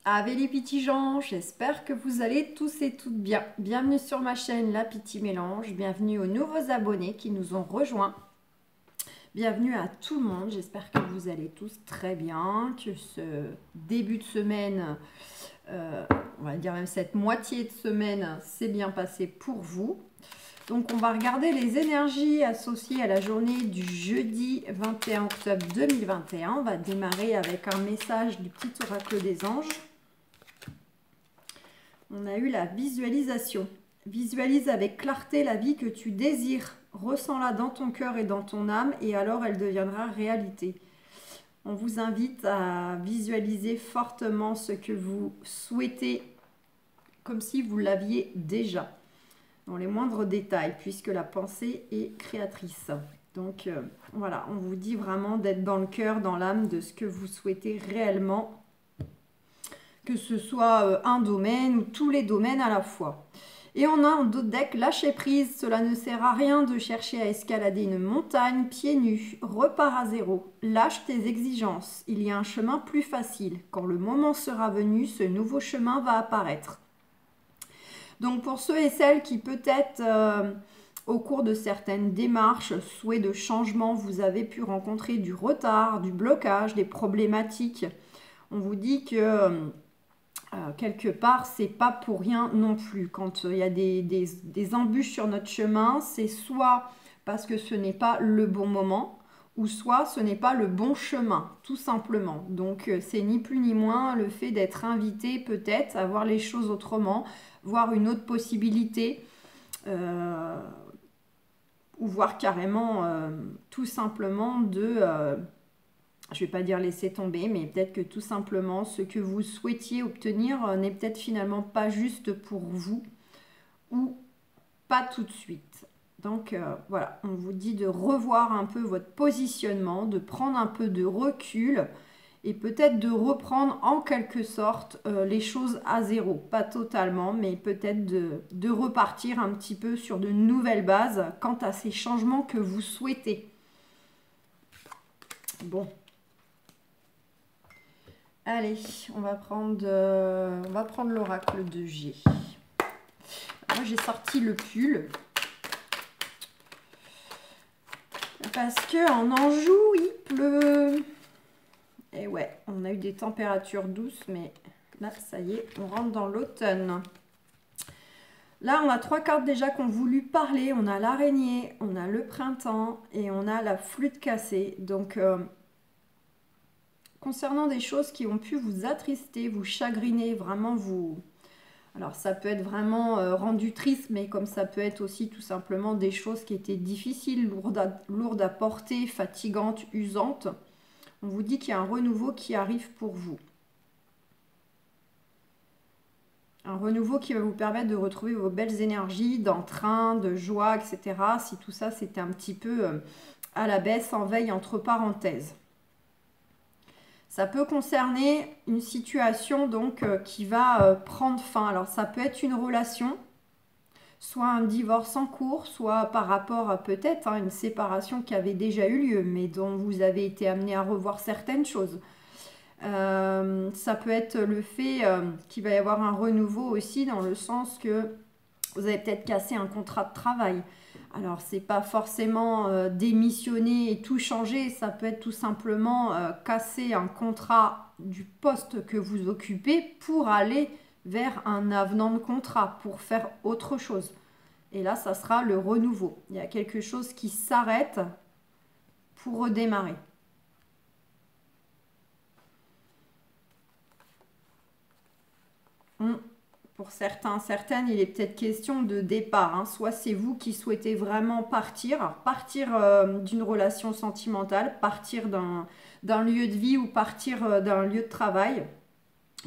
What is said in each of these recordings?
Ave les petits gens, j'espère que vous allez tous et toutes bien. Bienvenue sur ma chaîne La Petit Mélange, bienvenue aux nouveaux abonnés qui nous ont rejoints. Bienvenue à tout le monde, j'espère que vous allez tous très bien, que ce début de semaine, on va dire même cette moitié de semaine, s'est bien passé pour vous. Donc on va regarder les énergies associées à la journée du jeudi 21 octobre 2021. On va démarrer avec un message du petit oracle des anges. On a eu la visualisation. Visualise avec clarté la vie que tu désires. Ressens-la dans ton cœur et dans ton âme et alors elle deviendra réalité. On vous invite à visualiser fortement ce que vous souhaitez comme si vous l'aviez déjà, dans les moindres détails, puisque la pensée est créatrice. Donc voilà, on vous dit vraiment d'être dans le cœur, dans l'âme de ce que vous souhaitez réellement, que ce soit un domaine ou tous les domaines à la fois. Et on a en dos de deck lâcher prise. Cela ne sert à rien de chercher à escalader une montagne pieds nus. Repars à zéro. Lâche tes exigences. Il y a un chemin plus facile. Quand le moment sera venu, ce nouveau chemin va apparaître. Donc pour ceux et celles qui peut-être au cours de certaines démarches, souhaits de changement, vous avez pu rencontrer du retard, du blocage, des problématiques, on vous dit que quelque part, c'est pas pour rien non plus. Quand il y a des embûches sur notre chemin, c'est soit parce que ce n'est pas le bon moment, ou soit ce n'est pas le bon chemin, tout simplement. Donc, c'est ni plus ni moins le fait d'être invité peut-être à voir les choses autrement, voir une autre possibilité, ou voir carrément tout simplement de... je ne vais pas dire laisser tomber, mais peut-être que tout simplement ce que vous souhaitiez obtenir n'est peut-être finalement pas juste pour vous ou pas tout de suite. Donc voilà, on vous dit de revoir un peu votre positionnement, de prendre un peu de recul et peut-être de reprendre en quelque sorte les choses à zéro. Pas totalement, mais peut-être de repartir un petit peu sur de nouvelles bases quant à ces changements que vous souhaitez. Bon. Allez, on va prendre l'oracle de G. Moi, j'ai sorti le pull. Parce qu'en Anjou, il pleut. Et ouais, on a eu des températures douces, mais là, ça y est, on rentre dans l'automne. Là, on a 3 cartes déjà qui ont voulu parler. On a l'araignée, on a le printemps et on a la flûte cassée. Donc... concernant des choses qui ont pu vous attrister, vous chagriner, vraiment vous... Alors ça peut être vraiment rendu triste, mais comme ça peut être aussi tout simplement des choses qui étaient difficiles, lourdes à porter, fatigantes, usantes. On vous dit qu'il y a un renouveau qui arrive pour vous. Un renouveau qui va vous permettre de retrouver vos belles énergies, d'entrain, de joie, etc. Si tout ça c'était un petit peu à la baisse, en veille, entre parenthèses. Ça peut concerner une situation donc qui va prendre fin. Alors ça peut être une relation, soit un divorce en cours, soit par rapport à peut-être une séparation qui avait déjà eu lieu, mais dont vous avez été amené à revoir certaines choses. Ça peut être le fait qu'il va y avoir un renouveau aussi dans le sens que vous avez peut-être cassé un contrat de travail. Alors, c'est pas forcément démissionner et tout changer, ça peut être tout simplement casser un contrat du poste que vous occupez pour aller vers un avenant de contrat, pour faire autre chose. Et là, ça sera le renouveau. Il y a quelque chose qui s'arrête pour redémarrer. Pour certains, certaines, il est peut-être question de départ. Soit c'est vous qui souhaitez vraiment partir d'une relation sentimentale, partir d'un lieu de vie ou partir d'un lieu de travail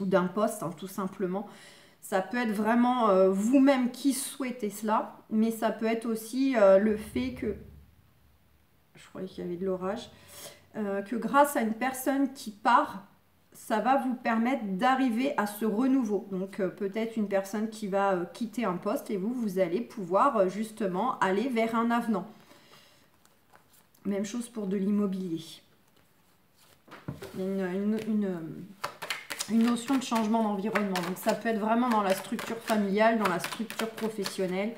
ou d'un poste, tout simplement. Ça peut être vraiment vous-même qui souhaitez cela, mais ça peut être aussi le fait que, je croyais qu'il y avait de l'orage, que grâce à une personne qui part, ça va vous permettre d'arriver à ce renouveau. Donc peut-être une personne qui va quitter un poste et vous allez pouvoir justement aller vers un avenant. Même chose pour de l'immobilier. une notion de changement d'environnement. Donc ça peut être vraiment dans la structure familiale, dans la structure professionnelle.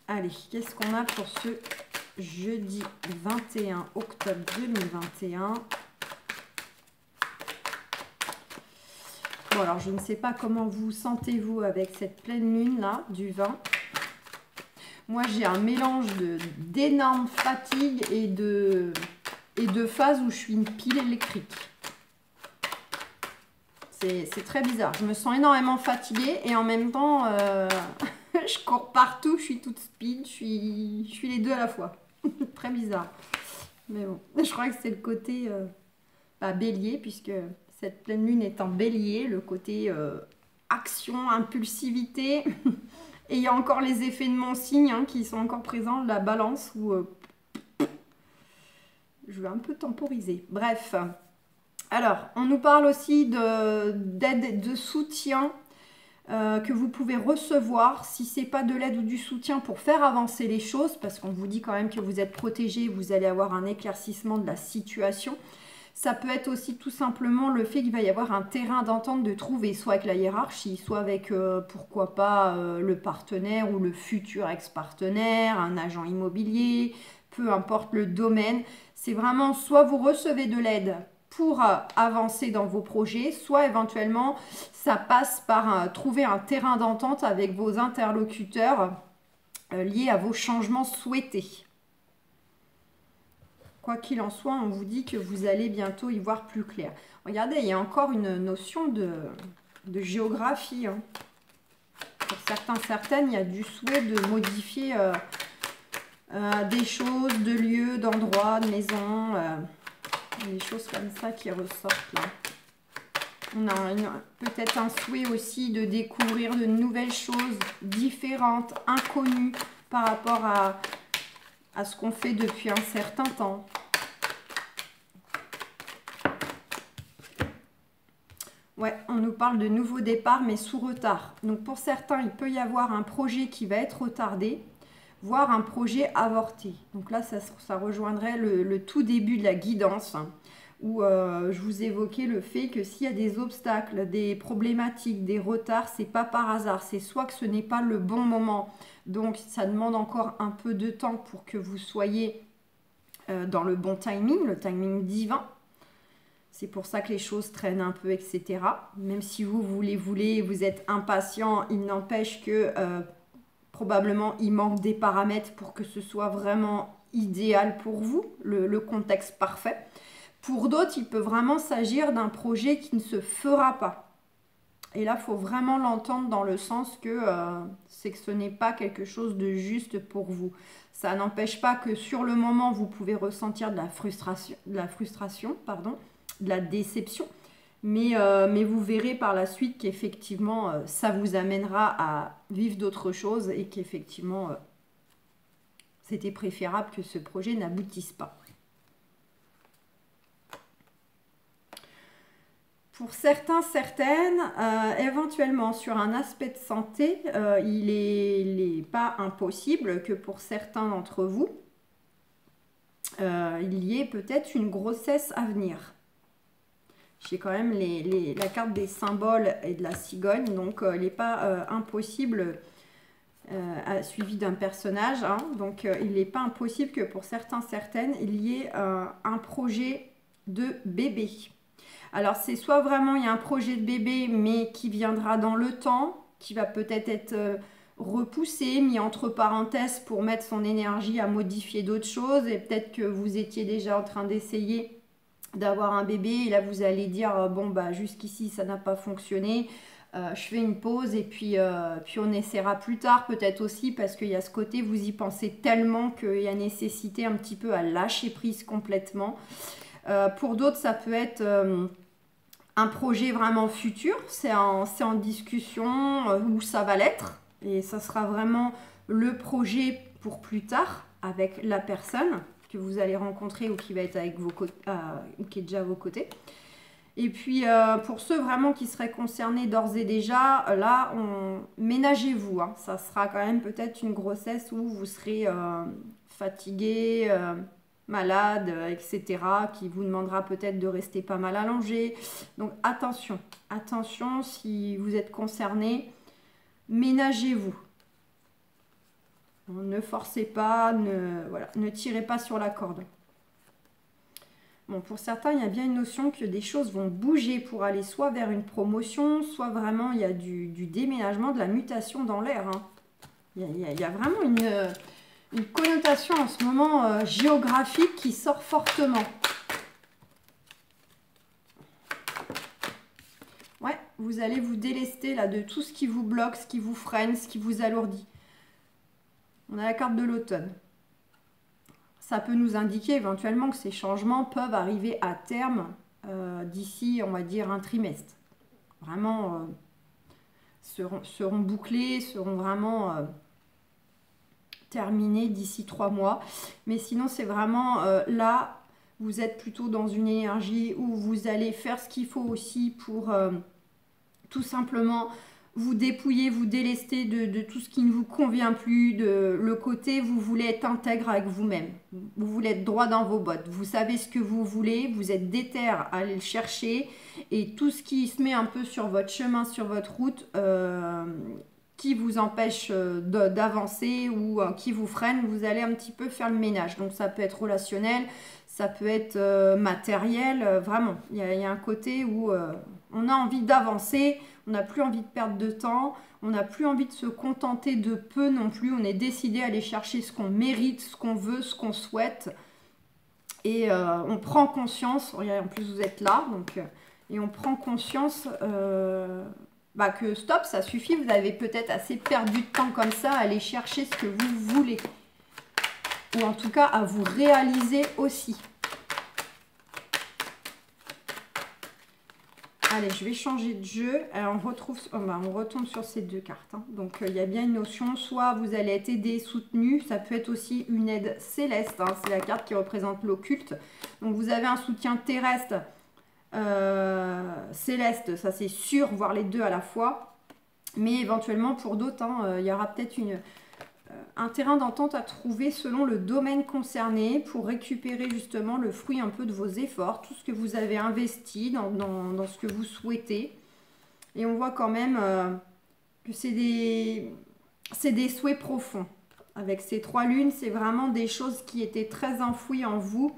Allez, qu'est-ce qu'on a pour ce jeudi 21 octobre 2021? Bon, alors je ne sais pas comment vous sentez-vous avec cette pleine lune là, du 20. Moi, j'ai un mélange d'énorme fatigue et de phases où je suis une pile électrique. C'est très bizarre. Je me sens énormément fatiguée et en même temps, je cours partout, je suis toute speed, je suis les deux à la fois. Très bizarre. Mais bon, je crois que c'est le côté bélier, puisque cette pleine lune est en bélier, le côté action, impulsivité. Et il y a encore les effets de mon signe hein, qui sont encore présents, la balance, où je vais un peu temporiser. Bref. Alors, on nous parle aussi d'aide, de soutien que vous pouvez recevoir. Si ce n'est pas de l'aide ou du soutien pour faire avancer les choses, parce qu'on vous dit quand même que vous êtes protégé, vous allez avoir un éclaircissement de la situation. Ça peut être aussi tout simplement le fait qu'il va y avoir un terrain d'entente de trouver, soit avec la hiérarchie, soit avec, pourquoi pas, le partenaire ou le futur ex-partenaire, un agent immobilier, peu importe le domaine. C'est vraiment soit vous recevez de l'aide pour avancer dans vos projets, soit éventuellement ça passe par trouver un terrain d'entente avec vos interlocuteurs liés à vos changements souhaités. Quoi qu'il en soit, on vous dit que vous allez bientôt y voir plus clair. Regardez, il y a encore une notion de géographie. Hein. Pour certains, certaines, il y a du souhait de modifier des choses, de lieux, d'endroits, de maisons, des choses comme ça qui ressortent là. On a peut-être un souhait aussi de découvrir de nouvelles choses différentes, inconnues par rapport à ce qu'on fait depuis un certain temps. Ouais, on nous parle de nouveaux départs, mais sous retard. Donc pour certains, il peut y avoir un projet qui va être retardé, voire un projet avorté. Donc là, ça rejoindrait le tout début de la guidance, hein, où je vous évoquais le fait que s'il y a des obstacles, des problématiques, des retards, c'est pas par hasard. C'est soit que ce n'est pas le bon moment, donc ça demande encore un peu de temps pour que vous soyez dans le bon timing, le timing divin. C'est pour ça que les choses traînent un peu, etc. Même si vous voulez, vous êtes impatient, il n'empêche que probablement il manque des paramètres pour que ce soit vraiment idéal pour vous, le contexte parfait. Pour d'autres, il peut vraiment s'agir d'un projet qui ne se fera pas. Et là, il faut vraiment l'entendre dans le sens que c'est que ce n'est pas quelque chose de juste pour vous. Ça n'empêche pas que sur le moment, vous pouvez ressentir de la frustration, de la déception. Mais vous verrez par la suite qu'effectivement, ça vous amènera à vivre d'autres choses et qu'effectivement, c'était préférable que ce projet n'aboutisse pas. Pour certains, certaines, éventuellement sur un aspect de santé, il n'est pas impossible que pour certains d'entre vous, il y ait peut-être une grossesse à venir. J'ai quand même la carte des symboles et de la cigogne, donc il n'est pas impossible, suivi d'un personnage, hein, donc il n'est pas impossible que pour certains, certaines, il y ait un projet de bébé. Alors c'est soit vraiment il y a un projet de bébé mais qui viendra dans le temps, qui va peut-être être repoussé, mis entre parenthèses pour mettre son énergie à modifier d'autres choses et peut-être que vous étiez déjà en train d'essayer d'avoir un bébé et là vous allez dire bon bah jusqu'ici ça n'a pas fonctionné, je fais une pause et puis on essaiera plus tard peut-être aussi parce qu'il y a ce côté vous y pensez tellement qu'il y a nécessité un petit peu à lâcher prise complètement. Pour d'autres, ça peut être un projet vraiment futur, c'est en discussion où ça va l'être et ça sera vraiment le projet pour plus tard avec la personne que vous allez rencontrer ou qui va être avec ou qui est déjà à vos côtés. Et puis pour ceux vraiment qui seraient concernés d'ores et déjà, là, ménagez-vous, hein. Ça sera quand même peut-être une grossesse où vous serez fatigué, malade, etc., qui vous demandera peut-être de rester pas mal allongé. Donc attention, attention, si vous êtes concerné, ménagez-vous. Ne forcez pas, ne tirez pas sur la corde. Bon, pour certains, il y a bien une notion que des choses vont bouger pour aller soit vers une promotion, soit vraiment il y a du déménagement, de la mutation dans l'air. Hein. Il y a vraiment une connotation en ce moment géographique qui sort fortement. Ouais, vous allez vous délester là de tout ce qui vous bloque, ce qui vous freine, ce qui vous alourdit. On a la carte de l'automne. Ça peut nous indiquer éventuellement que ces changements peuvent arriver à terme d'ici, on va dire, un trimestre. Vraiment, seront bouclés, seront vraiment terminés d'ici 3 mois. Mais sinon, c'est vraiment là, vous êtes plutôt dans une énergie où vous allez faire ce qu'il faut aussi pour tout simplement vous dépouiller, vous délester de tout ce qui ne vous convient plus, de le côté vous voulez être intègre avec vous-même, vous voulez être droit dans vos bottes, vous savez ce que vous voulez, vous êtes déter à aller le chercher et tout ce qui se met un peu sur votre chemin, sur votre route, qui vous empêche d'avancer ou qui vous freine, vous allez un petit peu faire le ménage. Donc ça peut être relationnel, ça peut être matériel, vraiment. Il y a un côté où on a envie d'avancer, on n'a plus envie de perdre de temps, on n'a plus envie de se contenter de peu non plus, on est décidé à aller chercher ce qu'on mérite, ce qu'on veut, ce qu'on souhaite. Et on prend conscience, regardez, en plus vous êtes là, donc, et on prend conscience que stop, ça suffit, vous avez peut-être assez perdu de temps comme ça à aller chercher ce que vous voulez. Ou en tout cas à vous réaliser aussi. Allez, je vais changer de jeu. Alors, on retombe sur ces deux cartes. Hein. Donc, il y a bien une notion, soit vous allez être aidé, soutenu. Ça peut être aussi une aide céleste. Hein. C'est la carte qui représente l'occulte. Donc, vous avez un soutien terrestre, céleste, ça c'est sûr, voire les deux à la fois. Mais éventuellement, pour d'autres, il y aura peut-être un terrain d'entente à trouver selon le domaine concerné pour récupérer justement le fruit un peu de vos efforts, tout ce que vous avez investi dans ce que vous souhaitez. Et on voit quand même que c'est des souhaits profonds. Avec ces 3 lunes, c'est vraiment des choses qui étaient très enfouies en vous,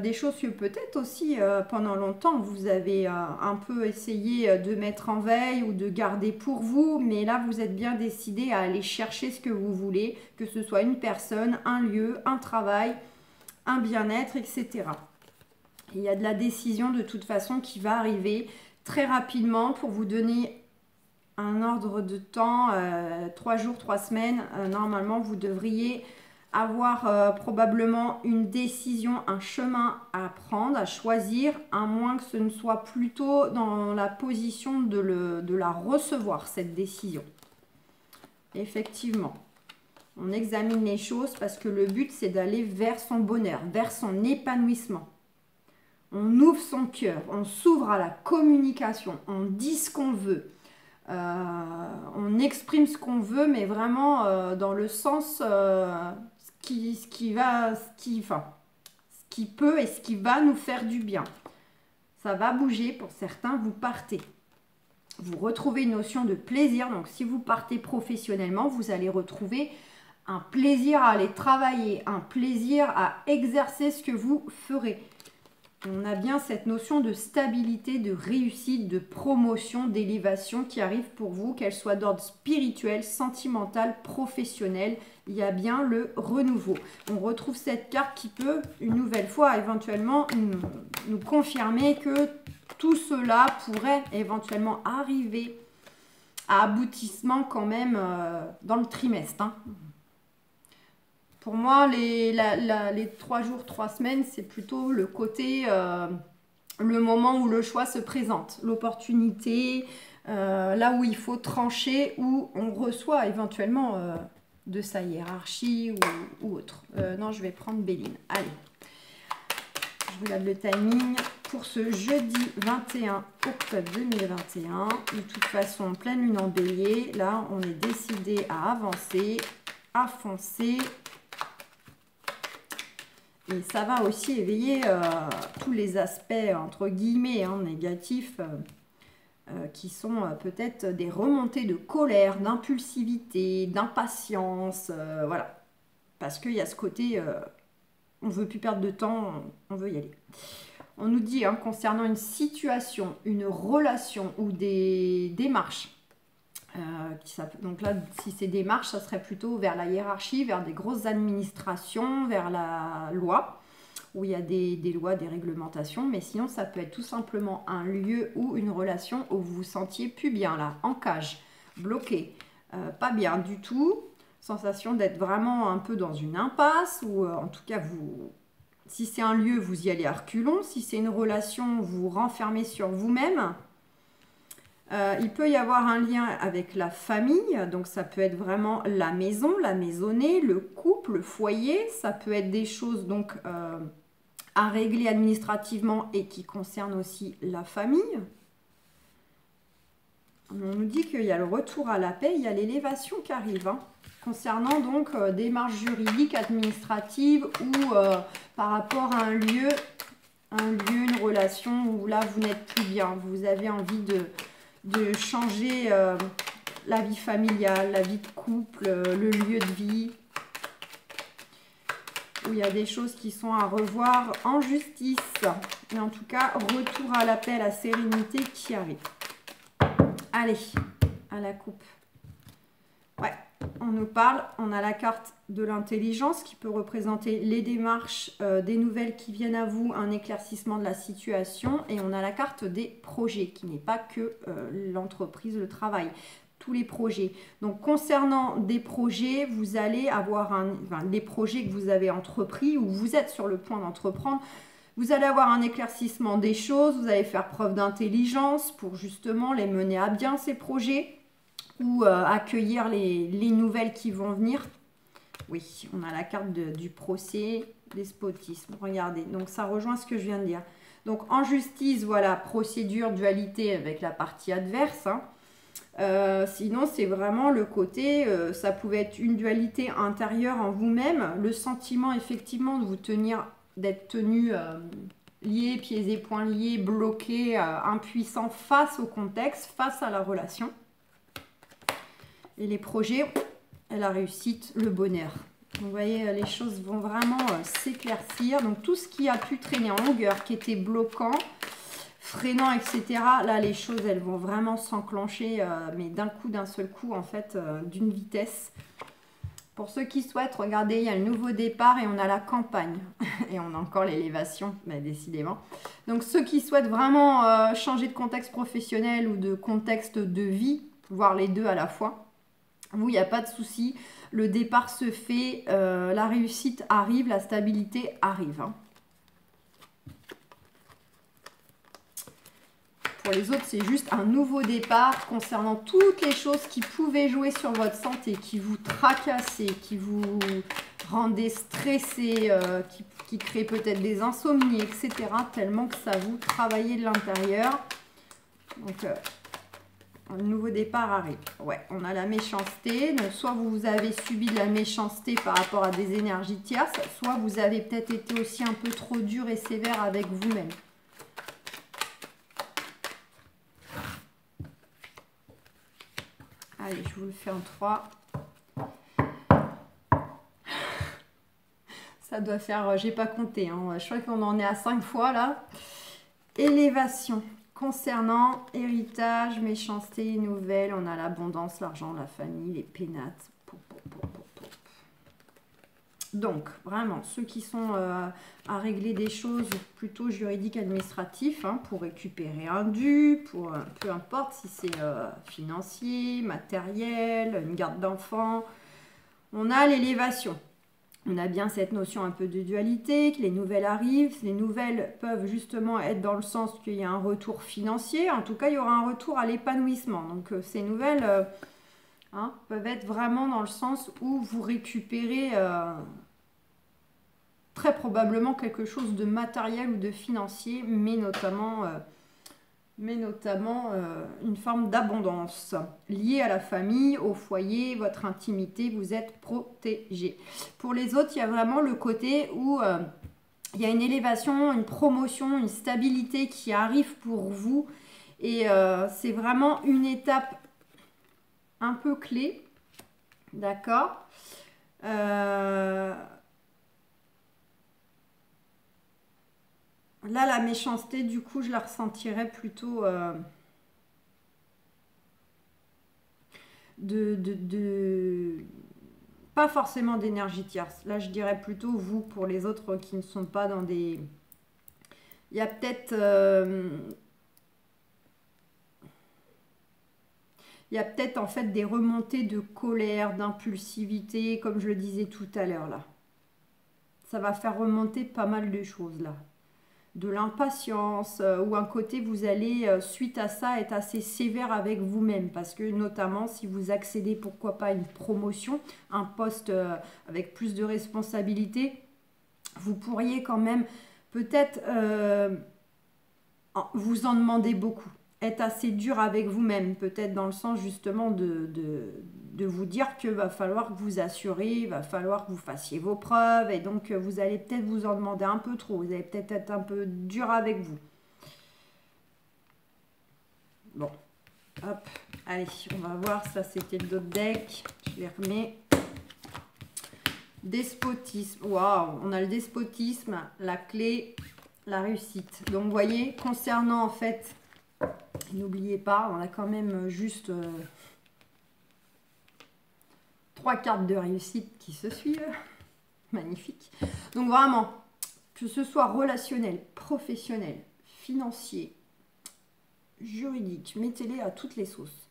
des choses que peut-être aussi pendant longtemps vous avez un peu essayé de mettre en veille ou de garder pour vous, mais là vous êtes bien décidé à aller chercher ce que vous voulez, que ce soit une personne, un lieu, un travail, un bien-être, etc. Il y a de la décision de toute façon qui va arriver très rapidement pour vous donner un ordre de temps, 3 jours, 3 semaines, normalement vous devriez avoir probablement une décision, un chemin à prendre, à choisir, à moins que ce ne soit plutôt dans la position de la recevoir, cette décision. Effectivement, on examine les choses parce que le but, c'est d'aller vers son bonheur, vers son épanouissement. On ouvre son cœur, on s'ouvre à la communication, on dit ce qu'on veut. On exprime ce qu'on veut, mais vraiment dans le sens... ce qui peut et ce qui va nous faire du bien. Ça va bouger, pour certains, vous partez. Vous retrouvez une notion de plaisir, donc si vous partez professionnellement, vous allez retrouver un plaisir à aller travailler, un plaisir à exercer ce que vous ferez. On a bien cette notion de stabilité, de réussite, de promotion, d'élévation qui arrive pour vous, qu'elle soit d'ordre spirituel, sentimental, professionnel. Il y a bien le renouveau. On retrouve cette carte qui peut, une nouvelle fois, éventuellement nous confirmer que tout cela pourrait éventuellement arriver à aboutissement quand même dans le trimestre. Hein. Pour moi, les 3 jours, 3 semaines, c'est plutôt le côté, le moment où le choix se présente, l'opportunité, là où il faut trancher, où on reçoit éventuellement de sa hiérarchie ou autre. Non, je vais prendre Béline. Allez, je regarde le timing pour ce jeudi 21 octobre 2021. De toute façon, pleine lune en bélier, là, on est décidé à avancer, à foncer. Et ça va aussi éveiller tous les aspects, entre guillemets, hein, négatifs, qui sont peut-être des remontées de colère, d'impulsivité, d'impatience, voilà. Parce qu'il y a ce côté, on ne veut plus perdre de temps, on veut y aller. On nous dit, hein, concernant une situation, une relation ou des démarches, donc là, si c'est démarches, ça serait plutôt vers la hiérarchie, vers des grosses administrations, vers la loi, où il y a des lois, des réglementations, mais sinon ça peut être tout simplement un lieu ou une relation où vous vous sentiez plus bien là, en cage, bloqué, pas bien du tout, sensation d'être vraiment un peu dans une impasse, ou en tout cas si c'est un lieu, vous y allez à reculons, si c'est une relation, vous vous renfermez sur vous-même. Il peut y avoir un lien avec la famille, donc ça peut être vraiment la maison, la maisonnée, le couple, le foyer, ça peut être des choses donc à régler administrativement et qui concernent aussi la famille. On nous dit qu'il y a le retour à la paix, il y a l'élévation qui arrive, hein, concernant donc démarches juridiques, administratives ou par rapport à un lieu, une relation où là vous n'êtes plus bien, vous avez envie de changer la vie familiale, la vie de couple, le lieu de vie, où il y a des choses qui sont à revoir en justice. Mais en tout cas, retour à la paix, à la sérénité qui arrive. Allez, à la coupe. Ouais, on nous parle, on a la carte de l'intelligence qui peut représenter les démarches, des nouvelles qui viennent à vous, un éclaircissement de la situation, et on a la carte des projets qui n'est pas que l'entreprise, le travail, tous les projets. Donc concernant des projets, vous allez avoir des projets que vous avez entrepris ou vous êtes sur le point d'entreprendre. Vous allez avoir un éclaircissement des choses, vous allez faire preuve d'intelligence pour justement les mener à bien ces projets ou accueillir les nouvelles qui vont venir. Oui, on a la carte du procès, despotisme. Regardez, donc ça rejoint ce que je viens de dire. Donc en justice, voilà, procédure, dualité avec la partie adverse. Hein. Sinon, c'est vraiment le côté, ça pouvait être une dualité intérieure en vous-même, le sentiment effectivement de vous tenir, d'être tenu lié, pieds et poings liés, bloqué, impuissant face au contexte, face à la relation. Et les projets, la réussite, le bonheur. Vous voyez, les choses vont vraiment s'éclaircir. Donc tout ce qui a pu traîner en longueur, qui était bloquant, freinant, etc. Là, les choses, elles vont vraiment s'enclencher, mais d'un seul coup, en fait, d'une vitesse. Pour ceux qui souhaitent, regardez, il y a le nouveau départ et on a la campagne. Et on a encore l'élévation, mais décidément. Donc ceux qui souhaitent vraiment changer de contexte professionnel ou de contexte de vie, voire les deux à la fois, vous, il n'y a pas de souci. Le départ se fait, la réussite arrive, la stabilité arrive. Hein. Pour les autres, c'est juste un nouveau départ concernant toutes les choses qui pouvaient jouer sur votre santé, qui vous tracassaient, qui vous rendaient stressé, qui créent peut-être des insomnies, etc. Tellement que ça vous travaillait de l'intérieur. Donc, un nouveau départ arrive. Ouais, on a la méchanceté. Donc, soit vous avez subi de la méchanceté par rapport à des énergies tierces, soit vous avez peut-être été aussi un peu trop dur et sévère avec vous-même. Allez, je vous le fais en 3. Ça doit faire, j'ai pas compté, hein. Je crois qu'on en est à 5 fois là. Élévation. Concernant héritage, méchanceté, nouvelles, on a l'abondance, l'argent, la famille, les pénates. Donc, vraiment, ceux qui sont à régler des choses plutôt juridiques, administratives, hein, pour récupérer un dû, pour peu importe si c'est financier, matériel, une garde d'enfant, on a l'élévation. On a bien cette notion un peu de dualité, que les nouvelles arrivent. Les nouvelles peuvent justement être dans le sens qu'il y a un retour financier. En tout cas, il y aura un retour à l'épanouissement. Donc, ces nouvelles peuvent être vraiment dans le sens où vous récupérez très probablement quelque chose de matériel ou de financier, mais notamment une forme d'abondance liée à la famille, au foyer, votre intimité, vous êtes protégé. Pour les autres, il y a vraiment le côté où Il y a une élévation, une promotion, une stabilité qui arrive pour vous. Et c'est vraiment une étape un peu clé. D'accord. Là, la méchanceté, du coup, je la ressentirais plutôt pas forcément d'énergie tierce. Là, je dirais plutôt vous, pour les autres qui ne sont pas dans des... Il y a peut-être... il y a peut-être en fait des remontées de colère, d'impulsivité, comme je le disais tout à l'heure là. Ça va faire remonter pas mal de choses là. De l'impatience, ou un côté vous allez, suite à ça, être assez sévère avec vous-même. Parce que notamment si vous accédez, pourquoi pas, à une promotion, un poste avec plus de responsabilité, vous pourriez quand même peut-être vous en demander beaucoup. Être assez dur avec vous-même, peut-être dans le sens justement de vous dire que va falloir que vous assurez, il va falloir que vous fassiez vos preuves, et donc vous allez peut-être vous en demander un peu trop, vous allez peut-être être un peu dur avec vous. Bon, hop, allez, on va voir, ça c'était le dos de deck, je les remets. Despotisme, waouh, on a le despotisme, la clé, la réussite. Donc vous voyez, concernant en fait... N'oubliez pas, on a quand même juste 3 cartes de réussite qui se suivent. Magnifique. Donc vraiment, que ce soit relationnel, professionnel, financier, juridique, mettez-les à toutes les sauces.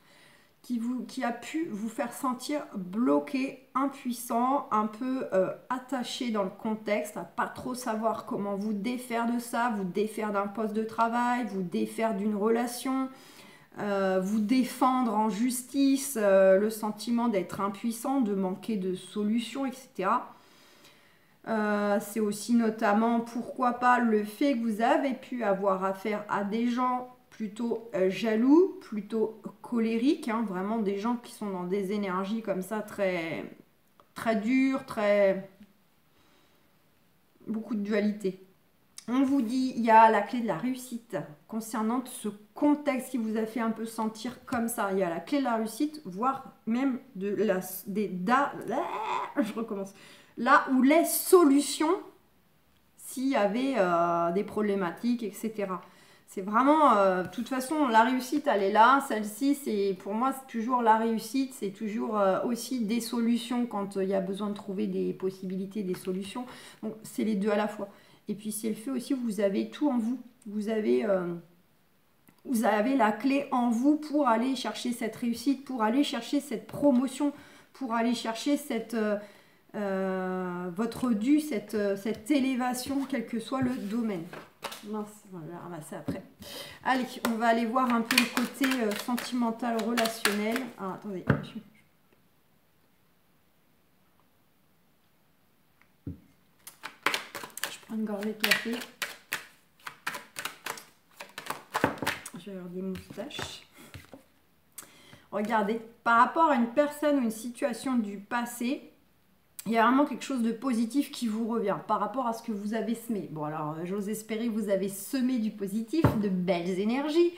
Qui a pu vous faire sentir bloqué, impuissant, un peu attaché dans le contexte, à pas trop savoir comment vous défaire de ça, vous défaire d'un poste de travail, vous défaire d'une relation, vous défendre en justice, le sentiment d'être impuissant, de manquer de solutions, etc. C'est aussi notamment, pourquoi pas, le fait que vous avez pu avoir affaire à des gens plutôt jaloux, plutôt colériques, hein, vraiment des gens qui sont dans des énergies comme ça très, très dures, très... beaucoup de dualité. On vous dit, il y a la clé de la réussite concernant ce contexte qui vous a fait un peu sentir comme ça. Il y a la clé de la réussite, voire même de la, je recommence. Là où les solutions, s'il y avait des problématiques, etc. C'est vraiment, de toute façon, la réussite, elle est là. Celle-ci, c'est pour moi, c'est toujours la réussite. C'est toujours aussi des solutions quand il y a besoin de trouver des possibilités, des solutions. Donc, c'est les deux à la fois. Et puis, c'est le fait aussi, vous avez tout en vous. Vous avez la clé en vous pour aller chercher cette réussite, pour aller chercher cette promotion, pour aller chercher cette... votre dû, cette élévation, quel que soit le domaine. Mince, on va ramasser après. Allez, on va aller voir un peu le côté sentimental, relationnel. Ah, attendez. Je prends une gorgée de café. Je vais avoir des moustaches. Regardez, par rapport à une personne ou une situation du passé, il y a vraiment quelque chose de positif qui vous revient par rapport à ce que vous avez semé. Bon, alors, j'ose espérer que vous avez semé du positif, de belles énergies.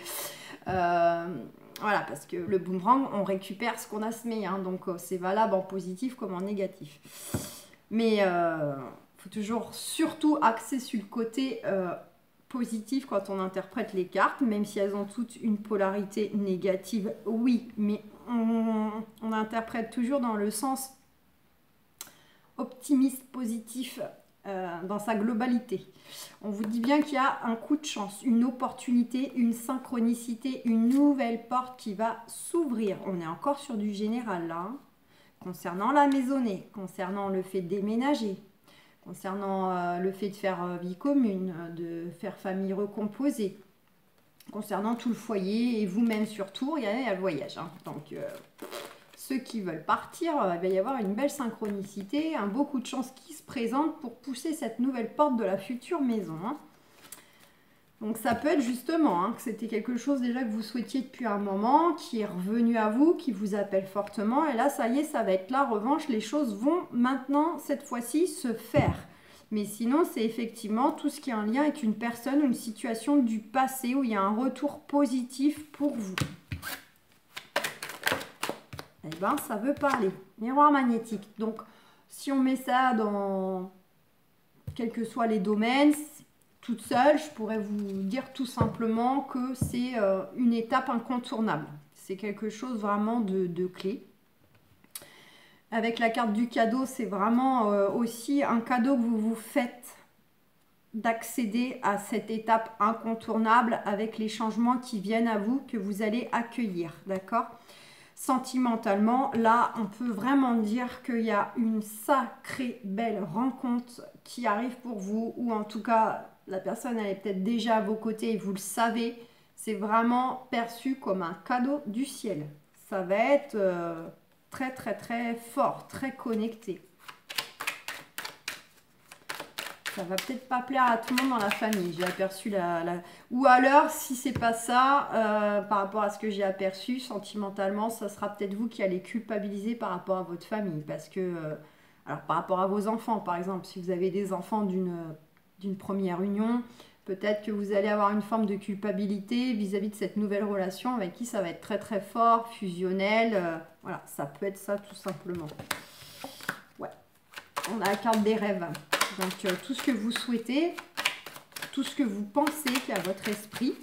Voilà, parce que le boomerang, on récupère ce qu'on a semé. Hein, donc, c'est valable en positif comme en négatif. Mais il faut toujours surtout axer sur le côté positif quand on interprète les cartes, même si elles ont toutes une polarité négative, oui. Mais on interprète toujours dans le sens optimiste, positif dans sa globalité. On vous dit bien qu'il y a un coup de chance, une opportunité, une synchronicité, une nouvelle porte qui va s'ouvrir. On est encore sur du général là, hein. Concernant la maisonnée, concernant le fait de déménager, concernant le fait de faire vie commune, de faire famille recomposée, concernant tout le foyer et vous-même surtout, il y a le voyage. Hein. Donc, ceux qui veulent partir, il va y avoir une belle synchronicité, un beau coup de chance qui se présente pour pousser cette nouvelle porte de la future maison. Hein. Donc ça peut être justement que c'était quelque chose déjà que vous souhaitiez depuis un moment, qui est revenu à vous, qui vous appelle fortement. Et là, ça y est, ça va être la revanche. Les choses vont maintenant, cette fois-ci, se faire. Mais sinon, c'est effectivement tout ce qui est en lien avec une personne ou une situation du passé où il y a un retour positif pour vous. Eh bien, ça veut parler. Miroir magnétique. Donc, si on met ça dans quels que soient les domaines, toute seule, je pourrais vous dire tout simplement que c'est une étape incontournable. C'est quelque chose vraiment de clé. Avec la carte du cadeau, c'est vraiment aussi un cadeau que vous vous faites d'accéder à cette étape incontournable avec les changements qui viennent à vous, que vous allez accueillir, d'accord? Sentimentalement, là, on peut vraiment dire qu'il y a une sacrée belle rencontre qui arrive pour vous, ou en tout cas, la personne elle est peut-être déjà à vos côtés et vous le savez. C'est vraiment perçu comme un cadeau du ciel. Ça va être très très très fort, très connecté. Ça va peut-être pas plaire à tout le monde dans la famille. J'ai aperçu Ou alors, si c'est pas ça, par rapport à ce que j'ai aperçu, sentimentalement, ça sera peut-être vous qui allez culpabiliser par rapport à votre famille. Parce que, alors par rapport à vos enfants, par exemple, si vous avez des enfants d'une première union, peut-être que vous allez avoir une forme de culpabilité vis-à-vis de cette nouvelle relation avec qui ça va être très très fort, fusionnel. Voilà, ça peut être ça tout simplement. Ouais, on a la carte des rêves. Donc, tout ce que vous souhaitez, tout ce que vous pensez qui est à votre esprit,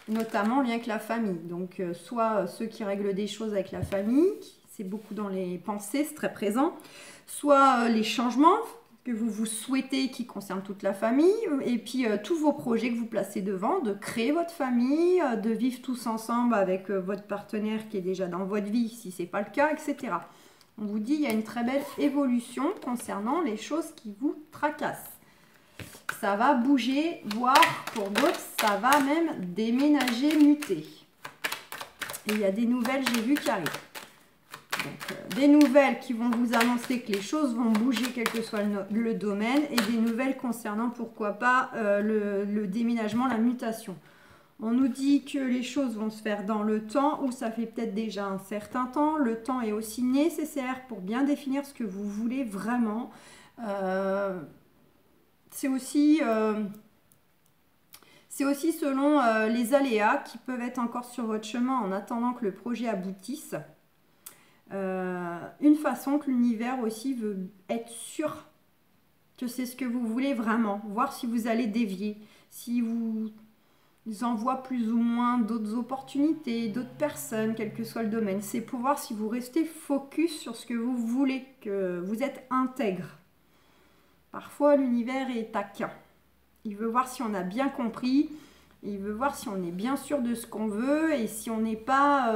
notamment en lien avec la famille. Donc, soit ceux qui règlent des choses avec la famille, c'est beaucoup dans les pensées, c'est très présent, soit les changements que vous souhaitez qui concernent toute la famille, et puis tous vos projets que vous placez devant, de créer votre famille, de vivre tous ensemble avec votre partenaire qui est déjà dans votre vie, si ce n'est pas le cas, etc. On vous dit qu'il y a une très belle évolution concernant les choses qui vous tracassent. Ça va bouger, voire pour d'autres, ça va même déménager, muter. Et il y a des nouvelles, j'ai vu, qui arrivent. Donc, des nouvelles qui vont vous annoncer que les choses vont bouger, quel que soit le domaine, et des nouvelles concernant, pourquoi pas, le déménagement, la mutation. On nous dit que les choses vont se faire dans le temps, ou ça fait peut-être déjà un certain temps. Le temps est aussi nécessaire pour bien définir ce que vous voulez vraiment. C'est aussi selon les aléas qui peuvent être encore sur votre chemin en attendant que le projet aboutisse. Une façon que l'univers aussi veut être sûr que c'est ce que vous voulez vraiment. Voir si vous allez dévier, si vous envoie plus ou moins d'autres opportunités, d'autres personnes, quel que soit le domaine. C'est pour voir si vous restez focus sur ce que vous voulez, que vous êtes intègre. Parfois, l'univers est taquin. Il veut voir si on a bien compris, il veut voir si on est bien sûr de ce qu'on veut et si on n'est pas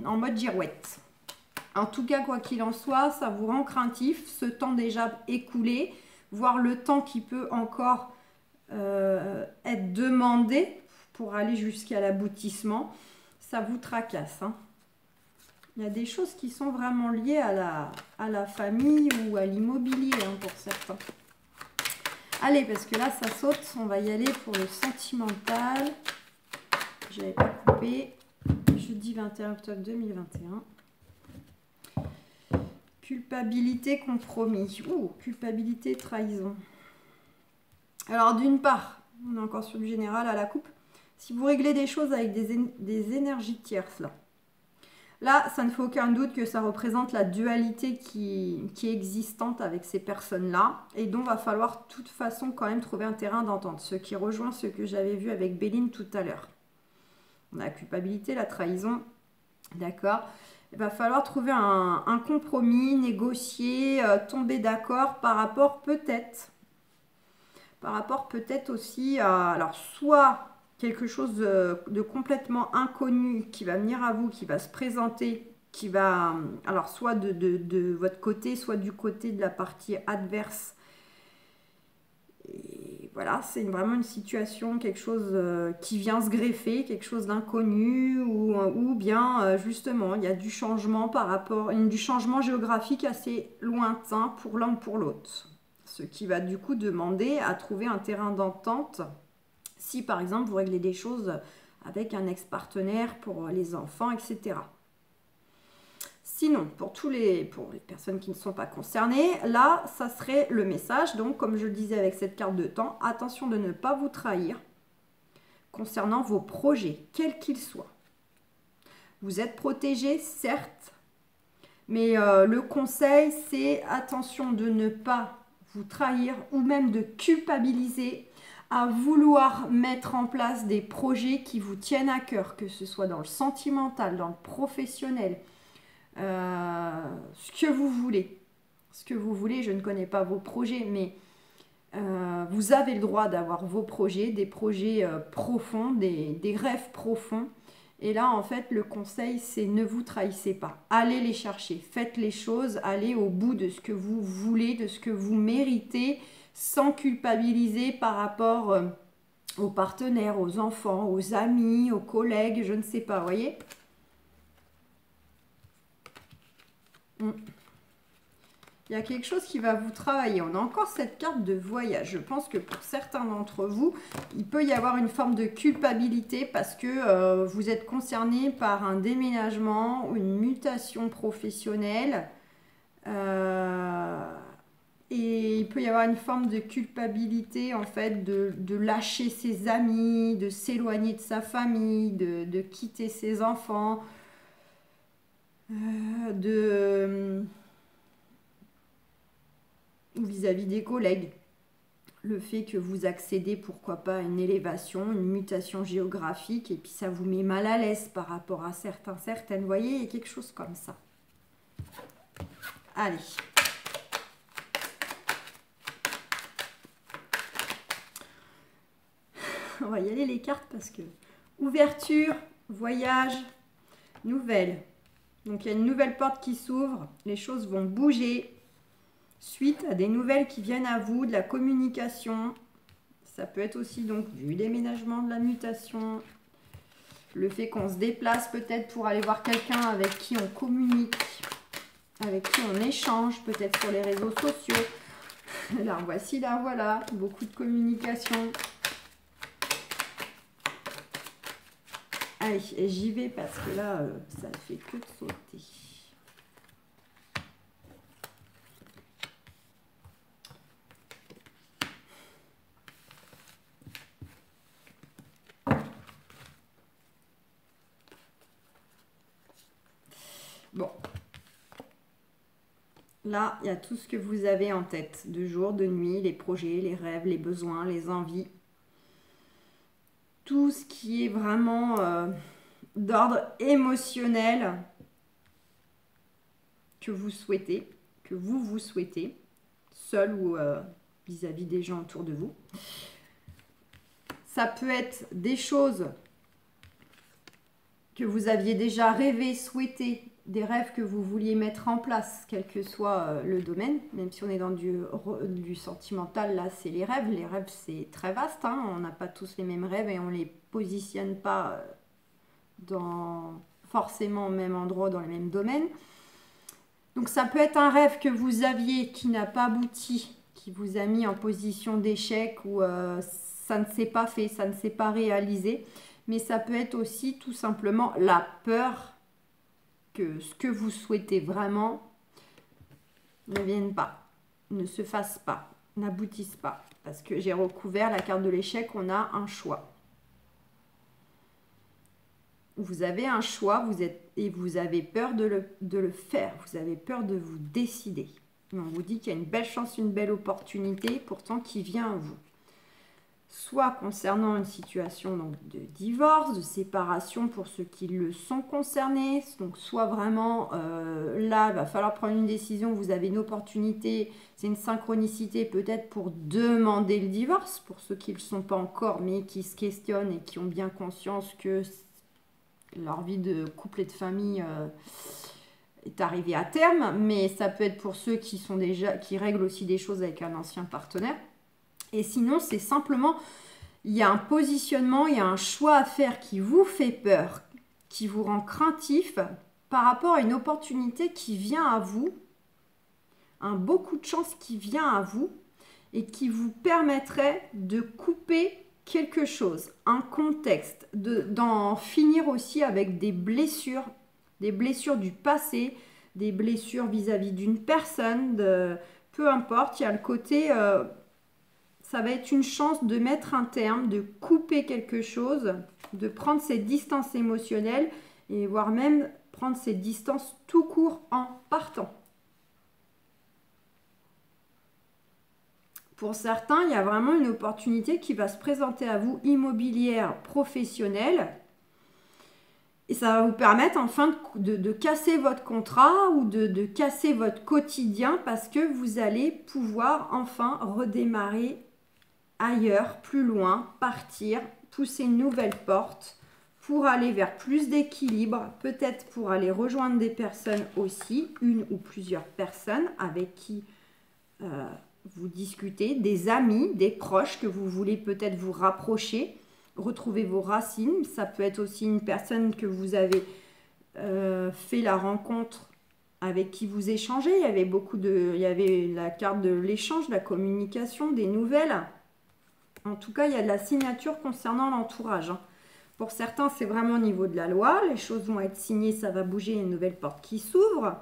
en mode girouette. En tout cas, quoi qu'il en soit, ça vous rend craintif, ce temps déjà écoulé, voire le temps qui peut encore être demandé pour aller jusqu'à l'aboutissement, ça vous tracasse. Hein. Il y a des choses qui sont vraiment liées à la famille ou à l'immobilier hein, pour certains. Allez, parce que là, ça saute. On va y aller pour le sentimental. Je n'avais pas coupé. Jeudi 21 octobre 2021. Culpabilité, compromis. Ouh, culpabilité, trahison. Alors, d'une part, on est encore sur du général à la coupe. Si vous réglez des choses avec des énergies tierces, là, ça ne fait aucun doute que ça représente la dualité qui est existante avec ces personnes-là et dont va falloir de toute façon quand même trouver un terrain d'entente. Ce qui rejoint ce que j'avais vu avec Béline tout à l'heure. On a la culpabilité, la trahison, d'accord. Il va falloir trouver un compromis, négocier, tomber d'accord par rapport peut-être aussi à, alors soit quelque chose de complètement inconnu qui va venir à vous, qui va se présenter, qui va, alors soit de votre côté, soit du côté de la partie adverse. Et voilà, c'est vraiment une situation, quelque chose qui vient se greffer, quelque chose d'inconnu, ou bien justement, il y a du changement par rapport, du changement géographique assez lointain pour l'un ou pour l'autre. Ce qui va du coup demander à trouver un terrain d'entente. Si par exemple vous réglez des choses avec un ex-partenaire pour les enfants, etc. Sinon, pour les personnes qui ne sont pas concernées, là, ça serait le message. Donc, comme je le disais avec cette carte de temps, attention de ne pas vous trahir concernant vos projets, quels qu'ils soient. Vous êtes protégé, certes, mais le conseil, c'est attention de ne pas vous trahir ou même de culpabiliser à vouloir mettre en place des projets qui vous tiennent à cœur, que ce soit dans le sentimental, dans le professionnel, ce que vous voulez. Ce que vous voulez, je ne connais pas vos projets, mais vous avez le droit d'avoir vos projets, des projets profonds, des rêves profonds. Et là, en fait, le conseil, c'est ne vous trahissez pas. Allez les chercher, faites les choses, allez au bout de ce que vous voulez, de ce que vous méritez, sans culpabiliser par rapport aux partenaires, aux enfants, aux amis, aux collègues, je ne sais pas, vous voyez ? Il y a quelque chose qui va vous travailler. On a encore cette carte de voyage. Je pense que pour certains d'entre vous, il peut y avoir une forme de culpabilité parce que vous êtes concerné par un déménagement ou une mutation professionnelle. Et il peut y avoir une forme de culpabilité, en fait, de lâcher ses amis, de s'éloigner de sa famille, de quitter ses enfants, vis-à-vis des collègues. Le fait que vous accédez, pourquoi pas, à une élévation, une mutation géographique, et puis ça vous met mal à l'aise par rapport à certaines. Vous voyez, il y a quelque chose comme ça. Allez. On va y aller les cartes parce que ouverture, voyage, nouvelle. Donc il y a une nouvelle porte qui s'ouvre, les choses vont bouger suite à des nouvelles qui viennent à vous, de la communication. Ça peut être aussi donc du déménagement, de la mutation, le fait qu'on se déplace peut-être pour aller voir quelqu'un avec qui on communique, avec qui on échange, peut-être sur les réseaux sociaux. Là, voici, là, voilà, beaucoup de communication. Allez, et j'y vais parce que là, ça ne fait que de sauter. Bon. Là, il y a tout ce que vous avez en tête, de jour, de nuit, les projets, les rêves, les besoins, les envies. Tout ce qui est vraiment d'ordre émotionnel que vous souhaitez, que vous souhaitez, seul ou vis-à-vis des gens autour de vous. Ça peut être des choses que vous aviez déjà rêvé, souhaité, des rêves que vous vouliez mettre en place, quel que soit le domaine, même si on est dans du sentimental, là c'est les rêves. Les rêves c'est très vaste, hein, on n'a pas tous les mêmes rêves et on ne les positionne pas forcément au même endroit, dans les mêmes domaines. Donc ça peut être un rêve que vous aviez qui n'a pas abouti, qui vous a mis en position d'échec ou ça ne s'est pas fait, ça ne s'est pas réalisé. Mais ça peut être aussi tout simplement la peur que ce que vous souhaitez vraiment ne vienne pas, ne se fasse pas, n'aboutisse pas. Parce que j'ai recouvert la carte de l'échec, on a un choix. Vous avez un choix, vous avez peur de le faire, vous avez peur de vous décider. Mais on vous dit qu'il y a une belle chance, une belle opportunité, pourtant qui vient à vous. Soit concernant une situation donc, de divorce, de séparation pour ceux qui le sont concernés. Donc soit vraiment, là, il va falloir prendre une décision, vous avez une opportunité, c'est une synchronicité peut-être pour demander le divorce, pour ceux qui ne le sont pas encore, mais qui se questionnent et qui ont bien conscience que leur vie de couple et de famille est arrivée à terme. Mais ça peut être pour ceux qui règlent aussi des choses avec un ancien partenaire. Et sinon, c'est simplement, il y a un positionnement, il y a un choix à faire qui vous fait peur, qui vous rend craintif par rapport à une opportunité qui vient à vous, un beau coup de chance qui vient à vous et qui vous permettrait de couper quelque chose, un contexte, d'en finir aussi avec des blessures du passé, des blessures vis-à-vis d'une personne, peu importe, il y a le côté, ça va être une chance de mettre un terme, de couper quelque chose, de prendre ses distances émotionnelles et voire même prendre ses distances tout court en partant. Pour certains, il y a vraiment une opportunité qui va se présenter à vous, immobilière, professionnelle. Et ça va vous permettre enfin de casser votre contrat ou de casser votre quotidien parce que vous allez pouvoir enfin redémarrer ailleurs, plus loin, partir, pousser une nouvelle porte pour aller vers plus d'équilibre, peut-être pour aller rejoindre des personnes aussi, une ou plusieurs personnes avec qui vous discutez, des amis, des proches que vous voulez peut-être vous rapprocher, retrouver vos racines. Ça peut être aussi une personne que vous avez fait la rencontre avec qui vous échangez. Il y avait la carte de l'échange, de la communication, des nouvelles. En tout cas, il y a de la signature concernant l'entourage. Pour certains, c'est vraiment au niveau de la loi. Les choses vont être signées, ça va bouger, il y a une nouvelle porte qui s'ouvre.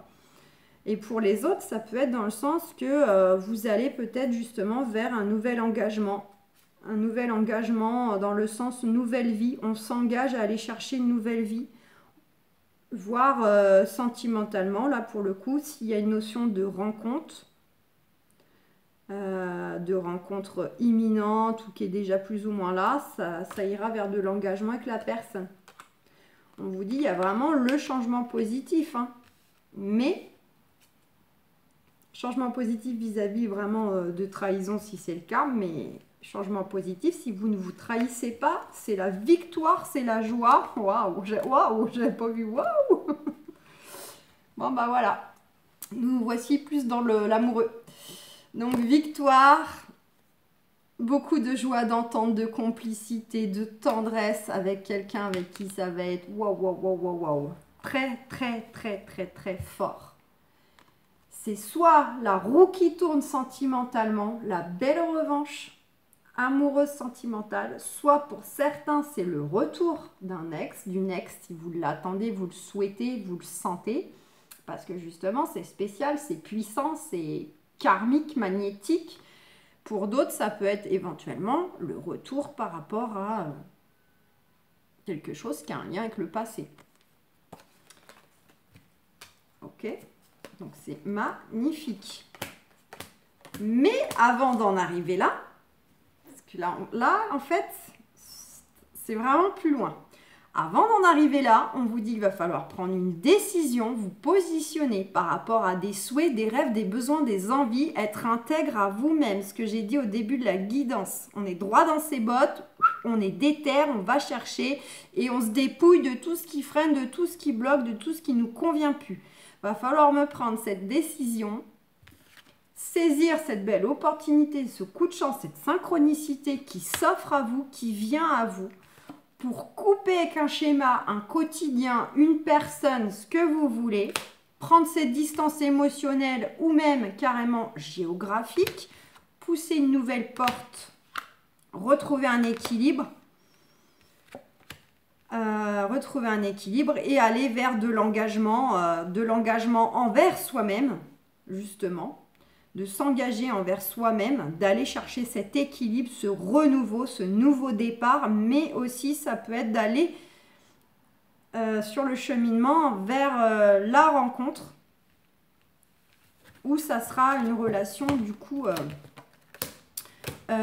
Et pour les autres, ça peut être dans le sens que vous allez peut-être justement vers un nouvel engagement. Un nouvel engagement dans le sens nouvelle vie. On s'engage à aller chercher une nouvelle vie. Voire sentimentalement, là pour le coup, s'il y a une notion de rencontre imminente ou qui est déjà plus ou moins là, ça ira vers de l'engagement avec la personne. On vous dit, il y a vraiment le changement positif. Hein. Mais, changement positif vis-à-vis vraiment de trahison si c'est le cas, mais changement positif, si vous ne vous trahissez pas, c'est la victoire, c'est la joie. Waouh, j'avais pas vu, waouh. Bon, bah voilà. Nous voici plus dans l'amoureux. Donc, victoire, beaucoup de joie, d'entente, de complicité, de tendresse avec quelqu'un avec qui ça va être waouh. Très, très, très, très, très fort. C'est soit la roue qui tourne sentimentalement, la belle revanche amoureuse sentimentale, soit pour certains, c'est le retour d'un ex, d'une ex, si vous l'attendez, vous le souhaitez, vous le sentez, parce que justement, c'est spécial, c'est puissant, c'est karmique, magnétique. Pour d'autres, ça peut être éventuellement le retour par rapport à quelque chose qui a un lien avec le passé. Ok, donc c'est magnifique. Mais avant d'en arriver là, parce que là en fait, c'est vraiment plus loin. Avant d'en arriver là, on vous dit qu'il va falloir prendre une décision, vous positionner par rapport à des souhaits, des rêves, des besoins, des envies, être intègre à vous-même. Ce que j'ai dit au début de la guidance. On est droit dans ses bottes, on est déter, on va chercher et on se dépouille de tout ce qui freine, de tout ce qui bloque, de tout ce qui ne nous convient plus. Il va falloir me prendre cette décision, saisir cette belle opportunité, ce coup de chance, cette synchronicité qui s'offre à vous, qui vient à vous, pour couper avec un schéma, un quotidien, une personne, ce que vous voulez, prendre cette distance émotionnelle ou même carrément géographique, pousser une nouvelle porte, retrouver un équilibre, et aller vers de l'engagement envers soi-même, justement, de s'engager envers soi-même, d'aller chercher cet équilibre, ce renouveau, ce nouveau départ, mais aussi ça peut être d'aller sur le cheminement vers la rencontre, où ça sera une relation du coup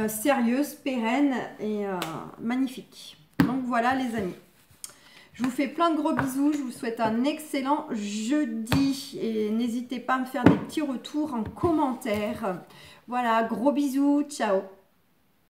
sérieuse, pérenne et magnifique. Donc voilà les amis. Je vous fais plein de gros bisous, je vous souhaite un excellent jeudi et n'hésitez pas à me faire des petits retours en commentaire. Voilà, gros bisous, ciao.